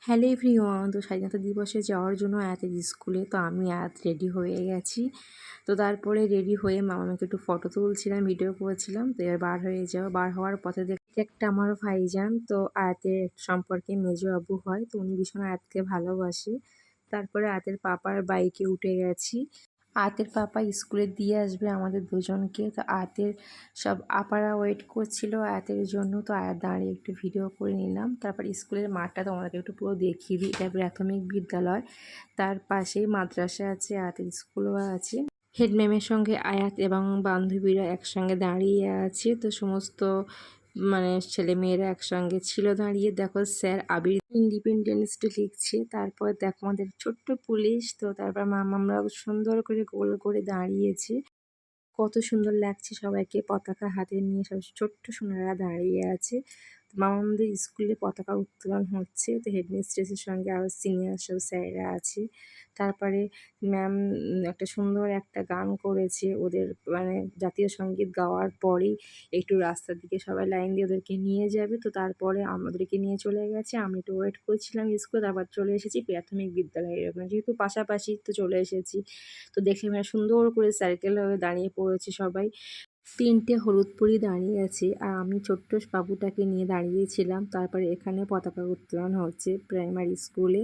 Hello everyone, তো স্বাধীনতা দিবসে যাওয়ার জন্য আয়াতের স্কুলে। তো আমি আয়াত রেডি হয়ে গেছি। তো তারপরে রেডি হয়ে মামাকে একটু ফটো তুলছিলাম, ভিডিও করেছিলাম। তো এবার বার হওয়ার পথে দেখতে একটা আমার ভাইজান, তো আয়াতের সম্পর্কে মেজো আব্বু হয়, তো উনি ভীষণ আয়াতকে ভালোবাসে। তারপরে আয়াতের পাপার বাইকে উঠে গেছি। আয়াতের পাপা স্কুলে দিয়ে আসবে আমাদের দুজনকে। তো আয়াতের সব আপারা ওয়েট করছিল আয়াতের জন্য। তো আয়াত দাঁড়িয়ে একটু ভিডিও করে নিলাম। তারপর স্কুলের মাঠটা তোমাদেরকে একটু পুরো দেখিয়ে দিই। এটা প্রাথমিক বিদ্যালয়, তার পাশেই মাদ্রাসা আছে, আয়াতের স্কুলও আছে। হেড ম্যামের সঙ্গে আয়াত এবং বান্ধবীরা একসঙ্গে দাঁড়িয়ে আছে। তো সমস্ত ছেলেমেয়েরা একসঙ্গে ছিল দাঁড়িয়ে। দেখো স্যার আবির ইন্ডিপেন্ডেন্স ডে লিখছে। তারপর দেখো আমাদের ছোট্ট পুলিশ। তো তারপর মামামরাও সুন্দর করে গোল করে দাঁড়িয়েছে। কত সুন্দর লাগছে সবাইকে পতাকা হাতে নিয়ে, সব ছোট্ট সোনারা দাঁড়িয়ে আছে। তো মামাদের স্কুলে পতাকা উত্তোলন হচ্ছে। তো হেডমিস্ট্রেসের সঙ্গে আরও সিনিয়র সব স্যাররা আছে। তারপরে ম্যাম একটা সুন্দর একটা গান করেছে। ওদের জাতীয় সঙ্গীত গাওয়ার পরেই একটু রাস্তার দিকে সবাই লাইন দিয়ে ওদেরকে নিয়ে যাবে। তো তারপরে আমাদেরকে নিয়ে চলে গেছে। আমি একটু ওয়েট করছিলাম স্কুলে, তারপর চলে এসেছি প্রাথমিক বিদ্যালয়ে। এরকম যেহেতু পাশাপাশি তো চলে এসেছি। তো দেখে সুন্দর করে সার্কেল হয়ে দাঁড়িয়ে পড়েছে সবাই। ৩টে হলুদ পরি দাঁড়িয়ে আছে, আর আমি ছোট্ট বাবুটাকে নিয়ে দাঁড়িয়েছিলাম। তারপরে এখানে পতাকা উত্তোলন হচ্ছে প্রাইমারি স্কুলে।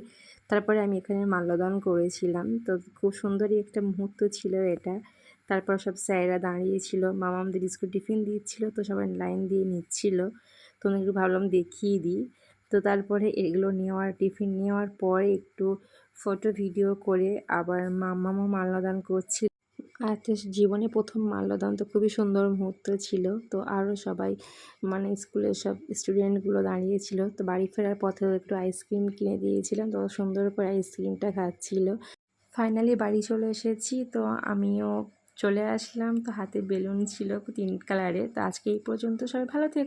তারপরে আমি এখানে মাল্যদান করেছিলাম। তো খুব সুন্দরই একটা মুহূর্ত ছিল এটা। তারপর সব স্যারেরা দাঁড়িয়েছিল, মামামদের স্কুল টিফিন দিচ্ছিল, তো সবাই লাইন দিয়ে নিচ্ছিল। তো আমি একটু ভাবলাম দেখিয়ে দিই। তো তারপরে এগুলো টিফিন নেওয়ার পরে একটু ফটো ভিডিও করে আবার মামামও মাল্যদান করছিল। আয়াতের জীবনে প্রথম মাল্যদান, তো খুবই সুন্দর মুহূর্ত ছিল। তো আরও সবাই স্কুলের সব স্টুডেন্টগুলো দাঁড়িয়েছিল। তো বাড়ি ফেরার পথেও একটু আইসক্রিম কিনে দিয়েছিলাম, তো সুন্দর করে আইসক্রিমটা খাচ্ছিল। ফাইনালি বাড়ি চলে এসেছি। তো আমিও চলে আসলাম। তো হাতে বেলুন ছিল 3 কালারের। তো আজকে এই পর্যন্ত, সবাই ভালো থেকো।